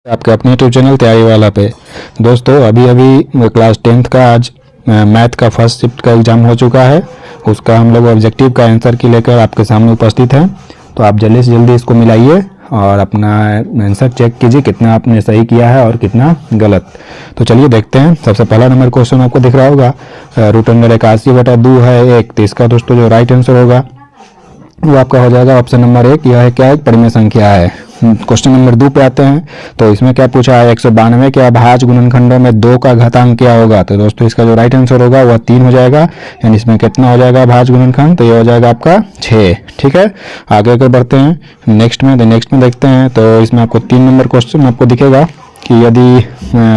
आपके अपने YouTube channel तैयारी वाला पे। दोस्तों अभी अभी क्लास 10th का आज मैथ का फर्स्ट शिफ्ट का एग्ज़ाम हो चुका है। उसका हम लोग ऑब्जेक्टिव का आंसर की लेकर आपके सामने उपस्थित हैं। तो आप जल्दी से जल्दी इसको मिलाइए और अपना आंसर चेक कीजिए कितना आपने सही किया है और कितना गलत। तो चलिए देखते हैं। सबसे पहला नंबर क्वेश्चन आपको दिख रहा होगा, रूट अंडर 81/2 है 1। तो इसका दोस्तों जो राइट आंसर होगा वो आपका हो जाएगा ऑप्शन नंबर 1। यह है क्या, एक परिमेय संख्या है। क्वेश्चन नंबर 2 पे आते हैं। तो इसमें क्या पूछा है, 192 के अभाज्य गुणनखंडों में 2 का घातांक क्या होगा। तो दोस्तों इसका जो राइट आंसर होगा वह 3 हो जाएगा। यानी इसमें कितना हो जाएगा अभाज्य गुणनखंड, तो ये हो जाएगा आपका 6। ठीक है, आगे को बढ़ते हैं नेक्स्ट में। देखते हैं। तो इसमें आपको 3 नंबर क्वेश्चन आपको दिखेगा कि यदि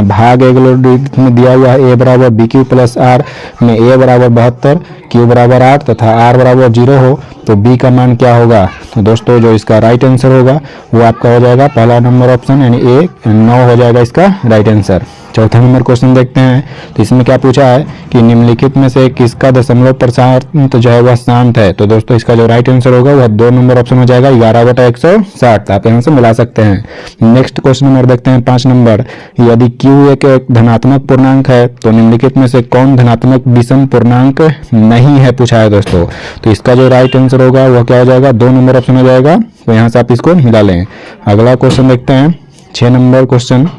भाग एगलोगरिथम में दिया हुआ है a बराबर बी क्यू प्लस आर में a बराबर 72, q बराबर 8 तथा r बराबर 0 हो तो b का मान क्या होगा। तो दोस्तों जो इसका राइट आंसर होगा वो आपका हो जाएगा पहला नंबर ऑप्शन यानी a 9 हो जाएगा इसका राइट आंसर। चौथा नंबर क्वेश्चन देखते हैं। तो इसमें क्या पूछा है कि निम्नलिखित में से किसका दशमलव % जो है वह शांत है। तो दोस्तों इसका जो राइट आंसर होगा वह 2 नंबर ऑप्शन हो जाएगा 11/160। आप यहाँ से मिला सकते हैं। नेक्स्ट क्वेश्चन नंबर देखते हैं 5 नंबर। यदि q एक धनात्मक पूर्णांक है तो निम्नलिखित में से कौन धनात्मक विषम पूर्णांक नहीं है पूछा है दोस्तों। तो इसका जो राइट आंसर होगा वह क्या हो जाएगा, 2 नंबर ऑप्शन हो जाएगा। तो यहाँ से आप इसको मिला लें। अगला क्वेश्चन देखते हैं 6 नंबर क्वेश्चन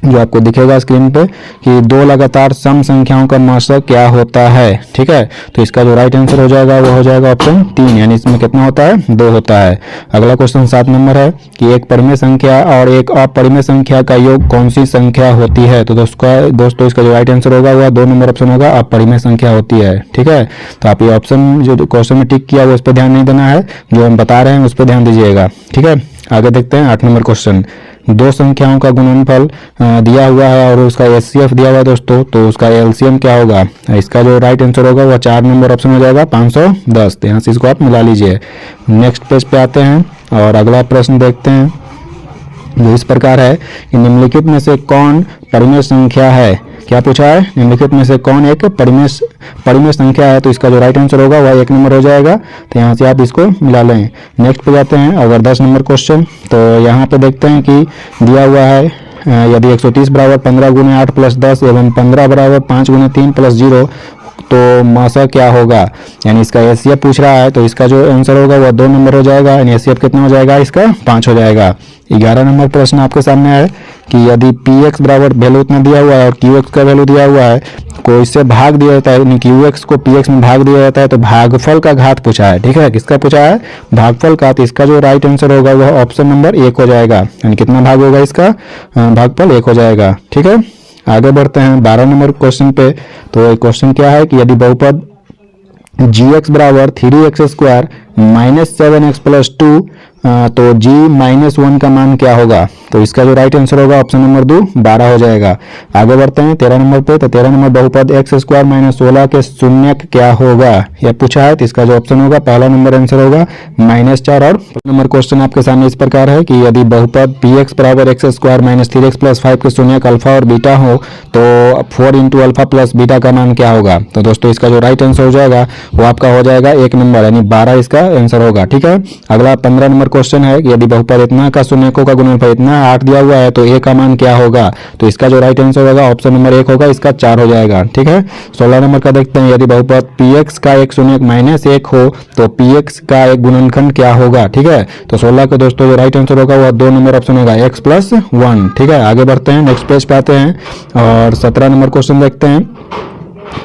जो आपको दिखेगा स्क्रीन पे कि 2 लगातार सम संख्याओं का मासक क्या होता है। ठीक है, तो इसका जो राइट आंसर हो जाएगा वो हो जाएगा ऑप्शन 3। यानी इसमें कितना होता है, 2 होता है। अगला क्वेश्चन 7 नंबर है कि एक परिमेय संख्या और एक अपरिमेय संख्या का योग कौन सी संख्या होती है। तो दोस्तों इसका जो राइट आंसर होगा वह 2 नंबर ऑप्शन होगा, अपरिमेय संख्या होती है। ठीक है, तो आप ये ऑप्शन जो क्वेश्चन में टिक किया वो उस पर ध्यान नहीं देना है, जो हम बता रहे हैं उस पर ध्यान दीजिएगा। ठीक है, आगे देखते हैं 8 नंबर क्वेश्चन। 2 संख्याओं का गुणनफल दिया हुआ है और उसका एचसीएफ दिया हुआ है दोस्तों, तो उसका एलसीएम क्या होगा। इसका जो राइट आंसर होगा वह 4 नंबर ऑप्शन हो जाएगा 510। तो यहाँ से इसको आप मिला लीजिए। नेक्स्ट पेज पे आते हैं और अगला प्रश्न देखते हैं जो इस प्रकार है कि निम्नलिखित में से कौन परिमेय संख्या है। क्या पूछा है, निम्नलिखित में से कौन एक परिमेय संख्या है। तो इसका जो राइट आंसर होगा वह 1 नंबर हो जाएगा। तो यहाँ से आप इसको मिला लें। नेक्स्ट पे जाते हैं अगर 10 नंबर क्वेश्चन। तो यहाँ पे देखते हैं कि दिया हुआ है यदि 130 बराबर 15 गुणे 8 प्लस 10 एवं 15 बराबर 5 गुणे 3 प्लस 0 तो मासा क्या होगा। यानी इसका एचसीएफ पूछ रहा है। तो इसका जो आंसर होगा वह 2 नंबर हो जाएगा। यानी एचसीएफ कितना हो जाएगा, इसका 5 हो जाएगा। 11 नंबर प्रश्न आपके सामने है कि यदि px बराबर वैल्यू इतना दिया हुआ है और qx का वैल्यू दिया हुआ है, को इससे भाग दिया जाता है, यानी qx को px में भाग दिया जाता है तो भागफल का घात पूछा है। ठीक है, किसका पूछा है, भागफल का। तो इसका जो राइट आंसर होगा वह ऑप्शन नंबर 1 हो जाएगा। यानी कितना भाग होगा इसका, भागफल 1 हो जाएगा। ठीक है, आगे बढ़ते हैं 12 नंबर क्वेश्चन पे। तो क्वेश्चन क्या है कि यदि बहुपद gx बराबर 3x square minus 7x plus 2 तो g माइनस 1 का मान क्या होगा। तो इसका जो राइट आंसर होगा ऑप्शन नंबर 2 12 हो जाएगा। आगे बढ़ते हैं 13 नंबर पे। तो 13 नंबर बहुपद x स्क्वायर माइनस 16 के शून्यक क्या होगा यह पूछा है। तो इसका जो ऑप्शन होगा पहला नंबर आंसर होगा -4। और नंबर क्वेश्चन आपके सामने इस प्रकार है कि यदि बहुपद px बराबर x square minus 3x plus 5 के शून्यक अल्फा और बीटा हो तो 4 इंटू अल्फा प्लस बीटा का मान क्या होगा। तो दोस्तों इसका जो राइट आंसर हो जाएगा वो आपका हो जाएगा 1 नंबर यानी 12 इसका आंसर होगा। ठीक है, अगला 15 नंबर क्वेश्चन है कि यदि बहुपद इतना का शून्यकों का गुणनफल इतना 8 दिया हुआ है तो a का मान क्या होगा। तो इसका जो राइट आंसर होगा ऑप्शन नंबर 1 होगा, इसका 4 हो जाएगा। ठीक है, 16 नंबर का देखते हैं। यदि बहुपद px का एक शून्यक -1 हो तो px का एक गुणनखंड क्या होगा। ठीक है, तो 16 का दोस्तों जो राइट आंसर होगा वह 2 नंबर ऑप्शन होगा x प्लस 1। ठीक है, आगे बढ़ते हैं नेक्स्ट पेज पे आते हैं और 17 नंबर क्वेश्चन देखते हैं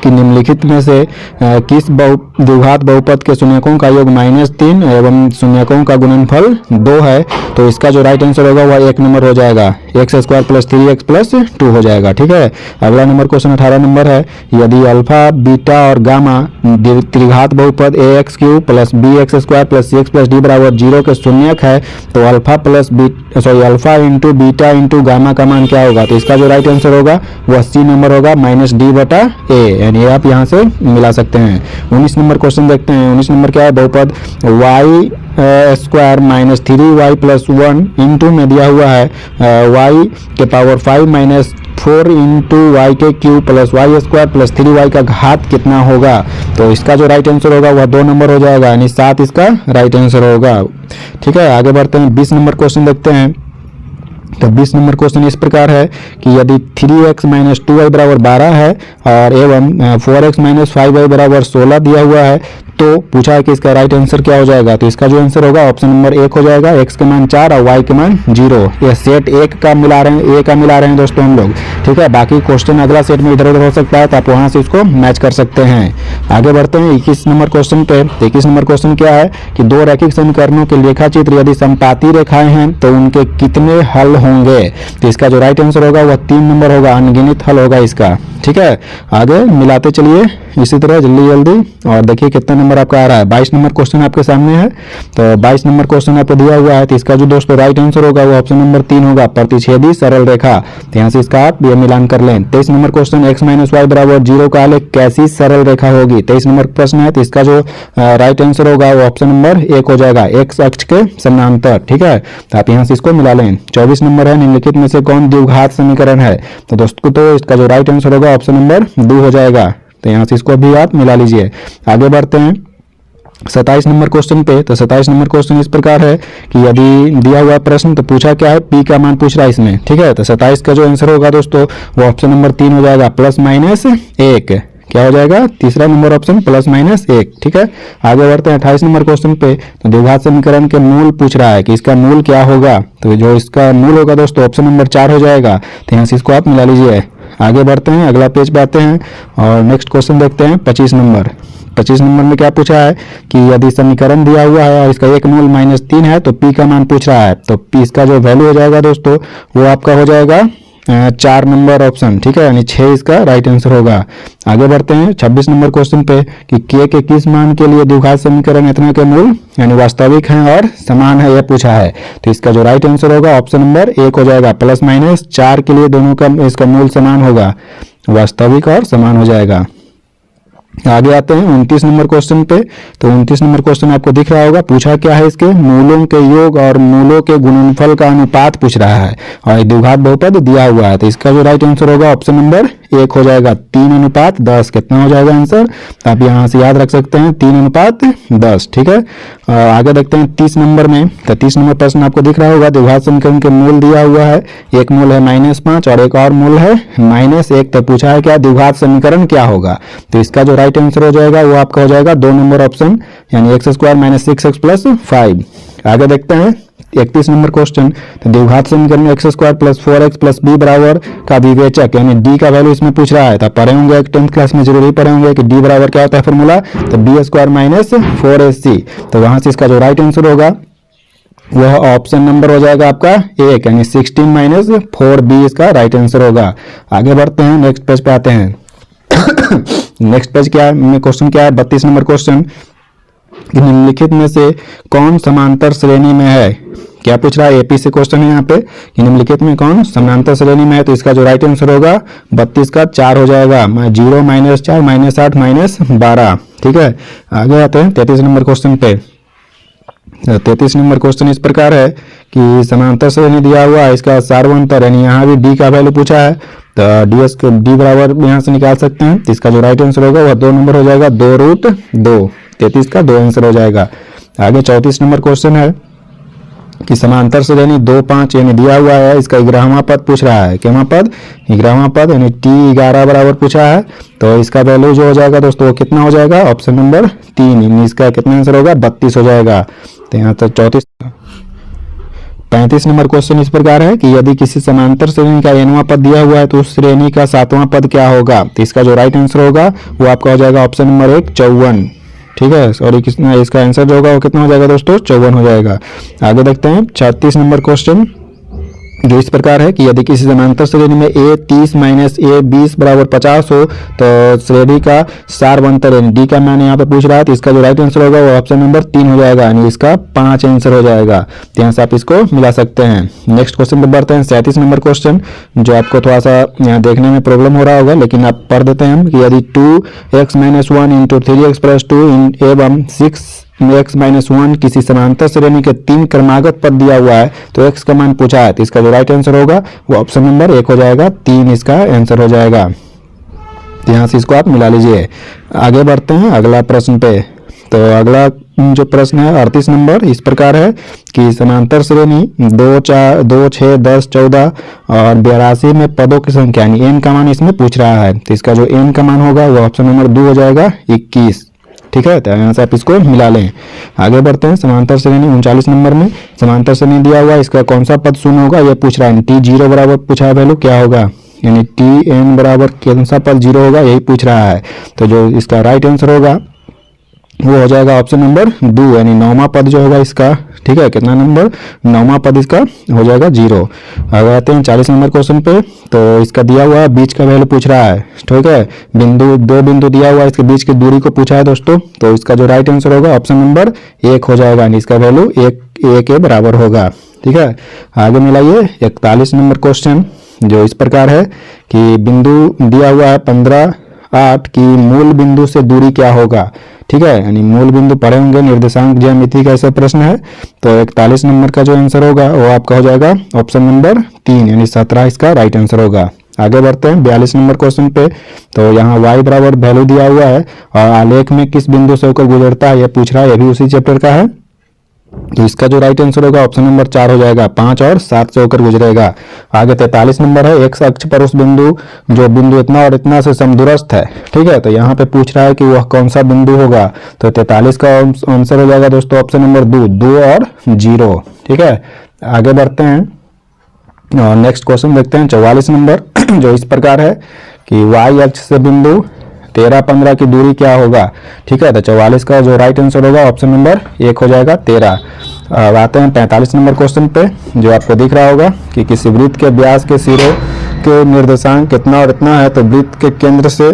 कि निम्नलिखित में से किस द्विघात बहुपद के शून्यकों का योग -3 एवं शून्यकों का गुणनफल 2 है। तो इसका जो राइट आंसर होगा वह 1 नंबर हो जाएगा, x square plus 3x plus 2 हो जाएगा। ठीक है, अगला नंबर क्वेश्चन 18 नंबर है यदि अल्फा बीटा और गामा त्रिघात बहुपद ax cube plus bx square plus cx plus d बराबर 0 के शून्यक है तो alpha into beta into gamma का मान क्या होगा। तो इसका जो राइट आंसर होगा वह सी नंबर होगा -d/a। यानी आप यहाँ से मिला सकते हैं। 19 नंबर क्वेश्चन देखते हैं। 19 नंबर क्या है, बहुपद y square minus 3y plus 1 into में दिया हुआ है y के पावर 5 माइनस 4 इंटू वाई के cube plus y square plus 3y का घात कितना होगा। तो इसका जो राइट आंसर होगा वह 2 नंबर हो जाएगा, यानी 7 इसका राइट आंसर होगा। ठीक है, आगे बढ़ते हैं 20 नंबर क्वेश्चन देखते हैं तो 20 नंबर क्वेश्चन इस प्रकार है कि यदि 3x माइनस 2y बराबर 12 है और एवं 4x माइनस 5y बराबर 16 दिया हुआ है, तो पूछा है कि इसका राइट आंसर क्या हो जाएगा। तो इसका जो आंसर होगा ऑप्शन नंबर 1 हो जाएगा, x के मान 4 और y के मान 0। ये सेट एक का मिला रहे हैं, a का मिला रहे हैं दोस्तों हम लोग, ठीक है। बाकी क्वेश्चन अगला सेट में इधर उधर हो सकता है, तो आप वहां से इसको मैच कर सकते हैं। आगे बढ़ते हैं 21 नंबर क्वेश्चन पे। 21 नंबर क्वेश्चन क्या है कि दो रैखिक समीकरणों के लेखा चित्र यदि समपाती रेखाएं हैं तो उनके कितने हल होंगे। तो इसका जो राइट आंसर होगा वह 3 नंबर होगा, अनगिनत हल होगा इसका, ठीक है। आगे मिलाते चलिए इसी तरह जल्दी जल्दी, और देखिए कितना नंबर आपका आ रहा है। 22 नंबर क्वेश्चन आपके सामने है। तो 22 नंबर क्वेश्चन आपको दिया हुआ है, तो इसका जो दोस्तों राइट आंसर होगा वो ऑप्शन नंबर 3 होगा, प्रतिच्छेदी सरल रेखा। तो यहाँ से इसका आप ये मिलान कर लें। 23 number question x minus y बराबर 0 का हल एक कैसी सरल रेखा होगी। 23 नंबर प्रश्न है, तो इसका जो राइट आंसर होगा वो ऑप्शन नंबर 1 हो जाएगा, x अक्ष के समानांतर, ठीक है। तो आप यहाँ से इसको मिला लें। 24 नंबर है, निम्नलिखित में से कौन द्विघात समीकरण है। तो दोस्तों तो इसका जो राइट आंसर होगा ऑप्शन नंबर 2 हो जाएगा। तो यहाँ से इसको भी आप मिला लीजिए। आगे बढ़ते हैं 27 नंबर क्वेश्चन पे। तो 27 नंबर क्वेश्चन इस प्रकार है कि यदि दिया हुआ प्रश्न, तो पूछा क्या है, p का मान पूछ रहा है इसमें, ठीक है। तो 27 का जो आंसर होगा दोस्तों वो ऑप्शन नंबर 3 हो जाएगा, प्लस माइनस 1। क्या हो जाएगा, तीसरा नंबर ऑप्शन प्लस माइनस 1, ठीक है। आगे बढ़ते हैं 28 नंबर क्वेश्चन पे। तो द्विघात समीकरण के मूल पूछ रहा है कि इसका मूल क्या होगा। तो जो इसका मूल होगा दोस्तों ऑप्शन नंबर 4 हो जाएगा। तो यहाँ से इसको आप मिला लीजिए। आगे बढ़ते हैं, अगला पेज पे आते हैं और नेक्स्ट क्वेश्चन देखते हैं 25 नंबर। 25 नंबर में क्या पूछा है कि यदि समीकरण दिया हुआ है और इसका एक मूल -3 है, तो p का मान पूछ रहा है। तो p इसका जो वैल्यू हो जाएगा दोस्तों वो आपका हो जाएगा 4 नंबर ऑप्शन, ठीक है, यानी 6 इसका राइट आंसर होगा। आगे बढ़ते हैं 26 नंबर क्वेश्चन पे कि k के किस मान के लिए द्विघात समीकरण इतना के मूल यानी वास्तविक हैं और समान है, यह पूछा है। तो इसका जो राइट आंसर होगा ऑप्शन नंबर 1 हो जाएगा, प्लस माइनस 4 के लिए दोनों का इसका मूल समान होगा, वास्तविक और समान हो जाएगा। आगे आते हैं 29 नंबर क्वेश्चन पे। तो 29 नंबर क्वेश्चन आपको दिख रहा होगा, पूछा क्या है, इसके मूलों के योग और मूलों के गुणनफल का अनुपात पूछ रहा है और द्विघात बहुपद दिया हुआ है। तो इसका जो राइट आंसर होगा ऑप्शन नंबर 1 हो जाएगा, 3:10। कितना हो जाएगा आंसर, आप यहाँ से याद रख सकते हैं 3:10, ठीक है। आगे देखते हैं 30 नंबर में। तो 30 नंबर प्रश्न आपको दिख रहा होगा, द्विघात समीकरण के मूल दिया हुआ है, एक मूल है -5 और एक और मूल है -1। तो पूछा है क्या, द्विघात समीकरण क्या होगा। तो इसका जो राइट आंसर हो जाएगा वो आपका हो जाएगा 2 नंबर ऑप्शन, यानी x² - 6x + 5। आगे देखते हैं 31 नंबर क्वेश्चन। तो द्विघात समीकरण x² + 4x + b बराबर का विवेचक यानी d का वैल्यू इसमें पूछ रहा है। तो पढ़े होंगे 10th क्लास में, जरूरी पढ़े होंगे कि d बराबर क्या होता है फॉर्मूला, तो b² - 4ac। तो वहां से इसका जो राइट आंसर होगा वह ऑप्शन नंबर हो जाएगा आपका 1, यानी 16 - 4b इसका राइट आंसर होगा। आगे बढ़ते हैं, नेक्स्ट पेज पे आते हैं। नेक्स्ट पेज क्या है, क्वेश्चन क्या है, 32 नंबर क्वेश्चन। निम्नलिखित में से कौन समांतर श्रेणी में है। क्या पूछ रहा है, एपी से क्वेश्चन है यहाँ पे कि निम्नलिखित में कौन समांतर श्रेणी में है। तो इसका जो राइट आंसर होगा 32 का 4 हो जाएगा, 0 - 4 - 8 - 12, ठीक है। आगे आते हैं 33 नंबर क्वेश्चन पे। 33 नंबर क्वेश्चन इस प्रकार है कि समांतर श्रेणी दिया हुआ है, इसका सार्वंतर यानी यहाँ भी d का वैल्यू पूछा है। तो d बराबर यहाँ से निकाल सकते हैं। तो इसका जो राइट आंसर होगा वह 2 नंबर हो जाएगा, 2√2। 33 का 2 आंसर हो जाएगा। आगे 34 नंबर क्वेश्चन है कि समांतर श्रेणी 2, 5 यानी दिया हुआ है, इसका 11वां पद पूछ रहा है। कितना पद, 11वां पद यानी t11 बराबर पूछा है। तो इसका वैल्यू जो हो जाएगा दोस्तों वो कितना हो जाएगा, ऑप्शन नंबर 3, यानी इसका कितना आंसर होगा, 32 हो जाएगा। तो यहाँ तक 34। 35 नंबर क्वेश्चन इस प्रकार है कि यदि किसी समांतर श्रेणी का nवां पद दिया हुआ है तो उस श्रेणी का 7वां पद क्या होगा। तो इसका जो राइट आंसर होगा वो आपका हो जाएगा ऑप्शन नंबर 1, 54, ठीक है। सॉरी, कितना इसका आंसर जो होगा वो कितना हो जाएगा दोस्तों, 54 हो जाएगा। आगे देखते हैं 36 नंबर क्वेश्चन, जो इस प्रकार है कि यदि किसी समांतर श्रेणी में a 30 - a 20 बराबर 50 हो तो श्रेणी का सार्वंतर यानी d का मान यहाँ पे पूछ रहा है। तो इसका जो राइट आंसर होगा वो ऑप्शन नंबर 3 हो जाएगा, यानी इसका 5 आंसर हो जाएगा। तो यहाँ से आप इसको मिला सकते हैं। नेक्स्ट क्वेश्चन पे बढ़ते हैं 37 नंबर क्वेश्चन, जो आपको थोड़ा सा यहाँ देखने में प्रॉब्लम हो रहा होगा, लेकिन आप पढ़ देते हैं कि यदि 2x - 1 × 3x + 2 एवं 6x - 1 किसी समांतर श्रेणी के 3 क्रमागत पद दिया हुआ है तो x का मान पूछा है। तो इसका जो राइट आंसर होगा वो ऑप्शन नंबर 1 हो जाएगा, 3 इसका आंसर हो जाएगा। तो यहाँ से इसको आप मिला लीजिए। आगे बढ़ते हैं अगला प्रश्न पे। तो अगला जो प्रश्न है 38 नंबर इस प्रकार है कि समांतर श्रेणी 2, 4, 2, 6, 10, 14 और 82 में पदों की संख्या यानी n का मान इसमें पूछ रहा है। तो इसका जो n का मान होगा वो ऑप्शन नंबर 2 हो जाएगा 21। ठीक है, तो यहाँ से आप इसको मिला लें। आगे बढ़ते हैं समांतर श्रेणी 39 नंबर में समांतर श्रेणी दिया हुआ है, इसका कौन सा पद शून्य होगा ये पूछ रहा है। t0 बराबर पूछा है वैल्यू क्या होगा, यानी tn बराबर कौन सा पद 0 होगा यही पूछ रहा है। तो जो इसका राइट आंसर होगा वो हो जाएगा ऑप्शन नंबर 2 यानी 9वां पद जो होगा इसका। ठीक है, कितना नंबर 9वां पद इसका हो जाएगा 0। अगर आते हैं 40 नंबर क्वेश्चन पे, तो इसका दिया हुआ है बीच का वैल्यू पूछ रहा है। ठीक है, दो बिंदु दिया हुआ है, इसके बीच की दूरी को पूछा है दोस्तों। तो इसका जो राइट आंसर होगा ऑप्शन नंबर 1 हो जाएगा यानी इसका वैल्यू 1 के बराबर होगा। ठीक है, आगे मिलाइए 41 नंबर क्वेश्चन जो इस प्रकार है कि बिंदु दिया हुआ है 15, 8 की मूल बिंदु से दूरी क्या होगा। ठीक है, यानी मूल बिंदु पढ़े होंगे, निर्देशांक ज्यामिति का ऐसा प्रश्न है। तो 41 नंबर का जो आंसर होगा वो आपका हो जाएगा ऑप्शन नंबर 3 यानी 17 इसका राइट आंसर होगा। आगे बढ़ते हैं 42 नंबर क्वेश्चन पे, तो यहाँ y बराबर वैल्यू दिया हुआ है और आलेख में किस बिंदु से होकर गुजरता है ये पूछ रहा है, ये भी उसी चैप्टर का है। तो इसका जो राइट आंसर होगा ऑप्शन नंबर 4 हो जाएगा, 5 और 7 से होकर गुजरेगा। आगे 43 नंबर है, एक्स अक्ष पर उस बिंदु जो बिंदु इतना और इतना से समदूरस्थ है। ठीक है, तो यहाँ पे पूछ रहा है कि वह कौन सा बिंदु होगा। तो 43 का आंसर हो जाएगा दोस्तों ऑप्शन नंबर 2 और 0। ठीक है, आगे बढ़ते हैं और नेक्स्ट क्वेश्चन देखते हैं 44 नंबर जो इस प्रकार है कि वाई अक्ष से बिंदु 13, 15 की दूरी क्या होगा। ठीक है, तो 44 का जो राइट आंसर होगा ऑप्शन नंबर 1 हो जाएगा 13। अब आते हैं 45 नंबर क्वेश्चन पे जो आपको दिख रहा होगा कि किसी वृत्त के व्यास के सिरों के निर्देशांक कितना और इतना है, तो वृत्त के केंद्र से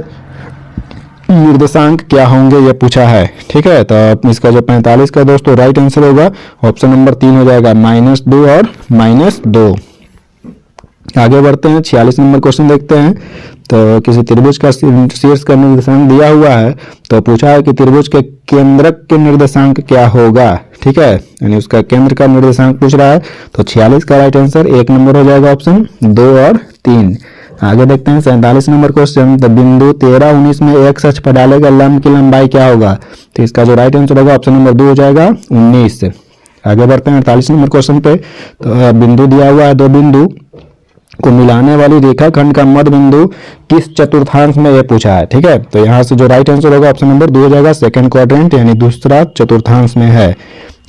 निर्देशांक क्या होंगे ये पूछा है। ठीक है, तो इसका जो 45 का दोस्तों राइट आंसर होगा ऑप्शन नंबर 3 हो जाएगा, -2 और -2। आगे बढ़ते हैं 46 नंबर क्वेश्चन देखते हैं। तो किसी त्रिभुज का शीर्ष का निर्देशांक दिया हुआ है, तो पूछा है कि त्रिभुज के केंद्रक के निर्देशांक क्या होगा। ठीक है, यानी उसका केंद्र का निर्देशांक पूछ रहा है। तो 46 का राइट आंसर 1 नंबर हो जाएगा ऑप्शन 2 और 3। आगे देखते हैं 47 नंबर क्वेश्चन, तो बिंदु 13, 19 में एक्स अक्ष पर डाले गए लंब की लंबाई क्या होगा। तो इसका जो राइट आंसर होगा ऑप्शन नंबर 2 हो जाएगा 19। आगे बढ़ते हैं 48 नंबर क्वेश्चन पे, तो बिंदु दिया हुआ है, दो बिंदु को मिलाने वाली रेखाखंड का मध्य बिंदु किस चतुर्थांश में यह पूछा है। ठीक है, तो यहाँ से जो राइट आंसर होगा ऑप्शन नंबर 2 हो जाएगा, सेकंड क्वाड्रेंट यानी दूसरा चतुर्थांश में है।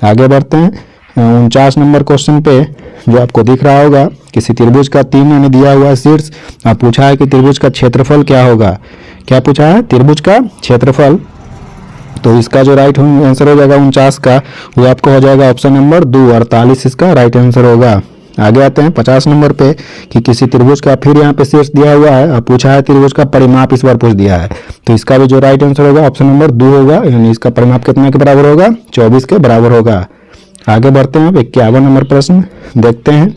आगे बढ़ते हैं 49 नंबर क्वेश्चन पे जो आपको दिख रहा होगा किसी त्रिभुज का 3 यानी दिया हुआ है शीर्ष, अब पूछा है कि त्रिभुज का क्षेत्रफल क्या होगा। क्या पूछा है, त्रिभुज का क्षेत्रफल। तो इसका जो राइट आंसर हो जाएगा 49 का, वो आपको हो जाएगा ऑप्शन नंबर 2, 48 इसका राइट आंसर होगा। आगे आते हैं 50 नंबर पे कि किसी त्रिभुज का फिर यहाँ पे शीर्ष दिया हुआ है, अब पूछा है त्रिभुज का परिमाप इस बार पूछ दिया है। तो इसका भी जो राइट आंसर होगा ऑप्शन नंबर 2 होगा, यानी इसका परिमाप कितना के बराबर होगा, 24 के बराबर होगा। आगे बढ़ते हैं 51 नंबर प्रश्न देखते हैं।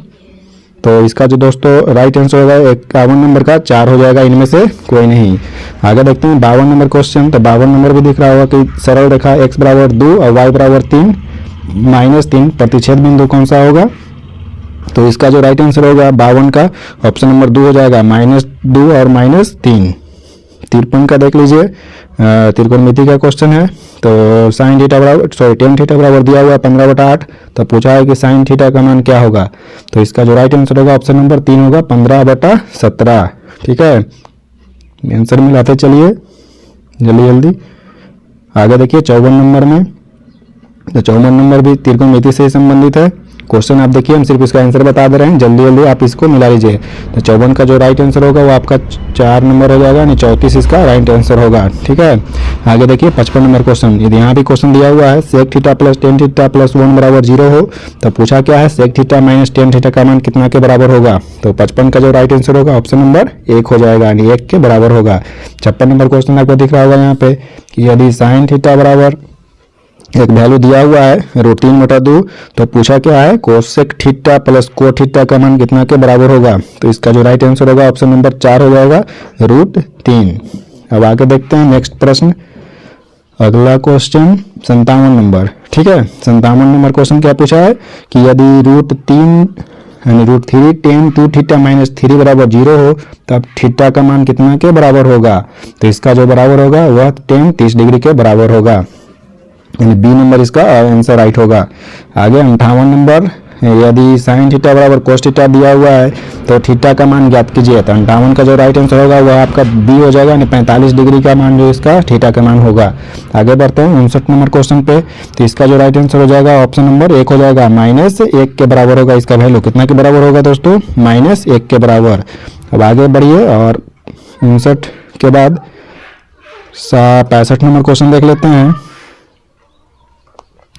तो इसका जो दोस्तों राइट आंसर होगा 51 नंबर का 4 हो जाएगा, इनमें से कोई नहीं। आगे देखते हैं 52 नंबर क्वेश्चन, तो 52 नंबर भी दिख रहा होगा कि सरल रेखा x बराबर 2 और y बराबर 3 -3 प्रतिच्छेद बिंदु कौन सा होगा। तो इसका जो राइट आंसर होगा 52 का ऑप्शन नंबर 2 हो जाएगा, -2 और -3। तिरपन का देख लीजिए, त्रिकोणमिति का क्वेश्चन है। तो साइन थीटा बराबर tan थीटा बराबर दिया हुआ है 15/8, तो पूछा है कि साइन थीटा का मान क्या होगा। तो इसका जो राइट आंसर होगा ऑप्शन नंबर 3 होगा, 15/17। ठीक है, आंसर मिलाते चलिए जल्दी जल्दी। आगे देखिए 54 नंबर में, तो 54 नंबर भी त्रिकोणमिति से संबंधित है क्वेश्चन। आप देखिए हम सिर्फ इसका आंसर बता दे रहे हैं, जल्दी जल्दी आप इसको मिला लीजिए। तो 54 का जो राइट आंसर होगा वो आपका 4 नंबर हो जाएगा, यानी 34 इसका राइट आंसर होगा। ठीक है, आगे देखिए 55 नंबर क्वेश्चन, यदि यहाँ भी क्वेश्चन दिया हुआ है sec theta plus tan theta plus 1 बराबर 0 हो, तो पूछा क्या है sec theta minus tan theta का मान कितना के बराबर होगा। तो 55 का जो राइट आंसर होगा ऑप्शन नंबर 1 हो जाएगा, यानी 1 के बराबर होगा। 56 नंबर क्वेश्चन आपको दिख रहा होगा यहाँ पे कि यदि साइन थीटा बराबर एक वैल्यू दिया हुआ है √3/2, तो पूछा क्या है कोसेक थीटा प्लस को थीटा का मान कितना के बराबर होगा। तो इसका जो राइट आंसर होगा ऑप्शन नंबर 4 हो जाएगा, √3। अब आगे देखते हैं नेक्स्ट प्रश्न, अगला क्वेश्चन 57 नंबर। ठीक है, 57 नंबर क्वेश्चन क्या पूछा है कि यदि √3 यानी √3 tan 2 थीटा माइनस 3 बराबर 0 हो, तब थीटा का मान कितना के बराबर होगा। तो इसका जो बराबर होगा वह tan 30 डिग्री के बराबर होगा। यानी बी नंबर इसका आंसर राइट होगा। आगे 58 नंबर, यदि साइन थीटा बराबर कोस थीटा दिया हुआ है तो थीटा का मान ज्ञात कीजिए। तो 58 का जो राइट आंसर होगा वह आपका बी हो जाएगा, यानी 45 डिग्री का मान जो इसका थीटा का मान होगा। आगे बढ़ते हैं 59 नंबर क्वेश्चन पे। तो इसका जो राइट आंसर हो जाएगा ऑप्शन नंबर 1 हो जाएगा, -1 के बराबर होगा। इसका वैल्यू कितना के बराबर होगा दोस्तों? -1 के बराबर। अब आगे बढ़िए और 59 के बाद 65 नंबर क्वेश्चन देख लेते हैं।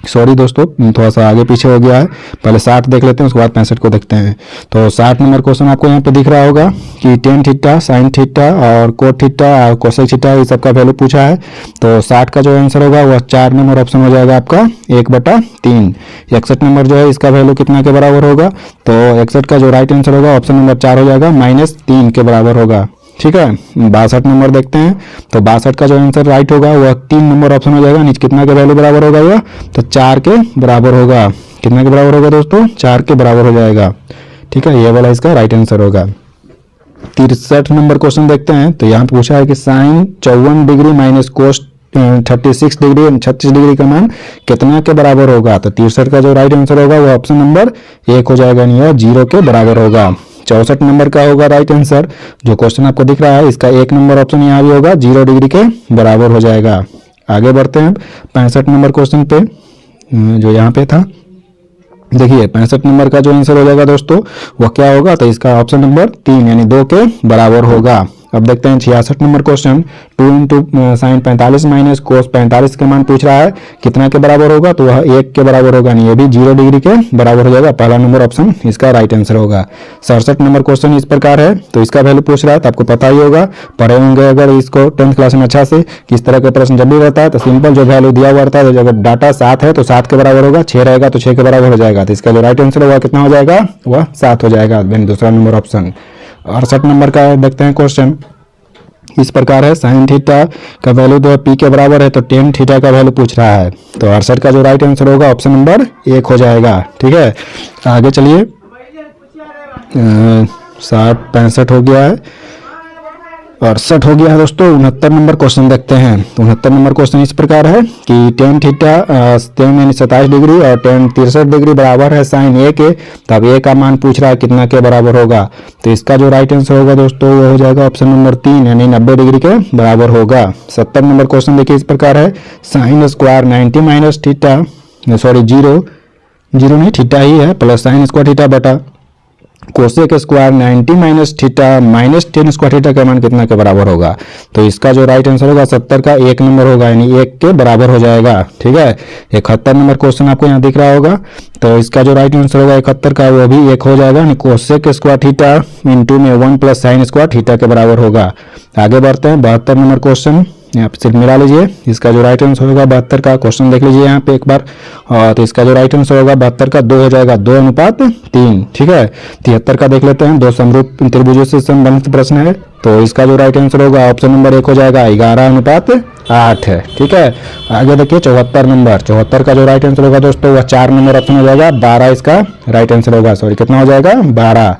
सॉरी दोस्तों, थोड़ा सा आगे पीछे हो गया है, पहले 60 देख लेते हैं, उसके बाद 65 को देखते हैं। तो 60 नंबर क्वेश्चन आपको यहाँ पे दिख रहा होगा कि टेन थीटा, साइन थीटा और कोट थीटा और कोसेक थीटा, ये सबका वैल्यू पूछा है। तो 60 का जो आंसर होगा वह 4 नंबर ऑप्शन हो जाएगा आपका 1/3। 61 नंबर जो है इसका वैल्यू कितना के बराबर होगा? तो 61 का जो राइट आंसर होगा ऑप्शन नंबर 4 हो जाएगा, -3 के बराबर होगा। ठीक है, 62 नंबर देखते हैं। तो 62 का जो आंसर राइट होगा वह 3 नंबर ऑप्शन हो जाएगा। नीचे कितना के वैल्यू बराबर होगा यह? तो 4 के बराबर होगा। कितना के बराबर होगा दोस्तों? 4 के बराबर हो जाएगा। ठीक है, ये वाला इसका राइट आंसर होगा। 63 नंबर क्वेश्चन देखते हैं। तो यहाँ पूछा है कि sine 54 degree minus cos 36 degree का मान कितना के बराबर होगा? तो 63 का जो राइट आंसर होगा वो ऑप्शन नंबर 1 हो जाएगा, यानी यह 0 के बराबर होगा। 64 नंबर का होगा राइट आंसर, जो क्वेश्चन आपको दिख रहा है इसका 1 नंबर ऑप्शन यहाँ भी होगा, 0 डिग्री के बराबर हो जाएगा। आगे बढ़ते हैं 65 नंबर क्वेश्चन पे, जो यहाँ पे था। देखिए 65 नंबर का जो आंसर हो जाएगा दोस्तों वह क्या होगा? तो इसका ऑप्शन नंबर 3 यानी 2 के बराबर होगा। अब देखते हैं 66 number question. 2 × sine 45 minus cos 45 का मान पूछ रहा है, कितना के बराबर होगा? तो वह 1 के बराबर होगा, नहीं ये भी 0 डिग्री के बराबर हो जाएगा। पहला नंबर ऑप्शन इसका राइट आंसर होगा। 67 नंबर क्वेश्चन इस प्रकार है। तो इसका वैल्यू पूछ रहा है, तो आपको पता ही होगा, पढ़े होंगे अगर इसको 10th क्लास में अच्छा से। किस तरह के प्रश्न जब भी रहता है तो सिंपल जो वैल्यू दिया हुआ रहता है, तो अगर डाटा 7 है तो 7 के बराबर होगा, 6 रहेगा तो 6 के बराबर हो जाएगा। तो इसका जो राइट आंसर होगा कितना हो जाएगा? वह 7 हो जाएगा, दूसरा नंबर ऑप्शन। 68 नंबर का देखते हैं क्वेश्चन। इस प्रकार है, साइन थीटा का वैल्यू जो है पी के बराबर है, तो टेन थीटा का वैल्यू पूछ रहा है। तो 68 का जो राइट आंसर होगा ऑप्शन नंबर 1 हो जाएगा। ठीक है, आगे चलिए 65 हो गया है, 68 हो गया है दोस्तों। 69 नंबर क्वेश्चन देखते हैं। तो 69 नंबर क्वेश्चन इस प्रकार है कि टेन थीटा 10 यानी 27 डिग्री और टेन 63 डिग्री बराबर है साइन ए के। तब ए का मान पूछ रहा है कितना के बराबर होगा? तो इसका जो राइट आंसर होगा दोस्तों वो हो जाएगा ऑप्शन नंबर 3 यानी 90 डिग्री के बराबर होगा। 70 नंबर क्वेश्चन देखिए इस प्रकार है, sine square 90 minus theta, sorry 0 नहीं थीटा ही है, प्लस साइन स्क्वायर थीटा बटा cosec square 90 minus theta minus 10 square theta का मान कितना के बराबर होगा? तो इसका जो राइट आंसर होगा 70 का 1 नंबर होगा, यानी 1 के बराबर हो जाएगा। ठीक है, 71 नंबर क्वेश्चन आपको यहाँ दिख रहा होगा। तो इसका जो राइट आंसर होगा 71 का वो भी 1 हो जाएगा, यानी कोसेक स्क्वायर थीटा इंटू में 1 प्लस साइन स्क्वायर थीटा के बराबर होगा। आगे बढ़ते हैं 72 नंबर क्वेश्चन, यहाँ पे सिर्फ मिला लीजिए। इसका जो राइट आंसर होगा 72 का, क्वेश्चन देख लीजिए यहाँ पे एक बार। और तो इसका जो राइट आंसर होगा 72 का 2 हो जाएगा, 2:3। ठीक है, 73 का देख लेते हैं। दो समरूप त्रिभुजों से संबंधित प्रश्न है। तो इसका जो राइट आंसर होगा ऑप्शन नंबर 1 हो जाएगा, 11:8 है। ठीक है, आगे देखिए 74 नंबर। 74 का जो राइट आंसर होगा दोस्तों वह 4 नंबर ऑप्शन हो जाएगा, 12 इसका राइट आंसर होगा। सॉरी कितना हो जाएगा? 12।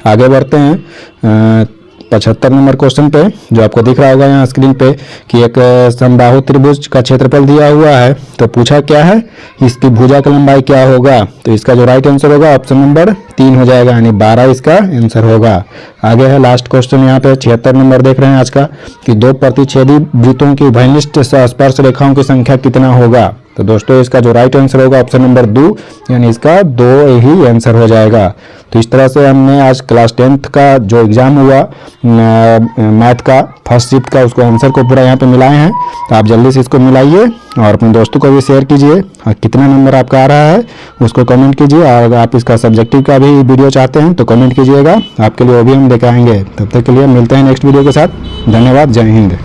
आगे बढ़ते हैं 75 नंबर क्वेश्चन पे, जो आपको दिख रहा होगा यहाँ स्क्रीन पे कि एक समबाहु त्रिभुज का क्षेत्रफल दिया हुआ है। तो पूछा क्या है, इसकी भुजा की लंबाई क्या होगा? तो इसका जो राइट आंसर होगा ऑप्शन नंबर 3 हो जाएगा, यानी 12 इसका आंसर होगा। आगे है लास्ट क्वेश्चन यहाँ पे 76 नंबर देख रहे हैं आज का, कि 2 प्रतिच्छेदी वृत्तों की उभयनिष्ठ स्पर्श रेखाओं की संख्या कितना होगा? तो दोस्तों इसका जो राइट आंसर होगा ऑप्शन नंबर 2, यानी इसका 2 ही आंसर हो जाएगा। तो इस तरह से हमने आज क्लास 10th का जो एग्जाम हुआ मैथ का फर्स्ट शिफ्ट का, उसको आंसर को पूरा यहाँ पे मिलाए हैं। तो आप जल्दी से इसको मिलाइए और अपने दोस्तों को भी शेयर कीजिए। और कितना नंबर आपका आ रहा है उसको कमेंट कीजिए। और अगर आप इसका सब्जेक्टिव का भी वीडियो चाहते हैं तो कमेंट कीजिएगा, आपके लिए वो भी हम दिखाएंगे। तब तक के लिए मिलते हैं नेक्स्ट वीडियो के साथ। धन्यवाद, जय हिंद।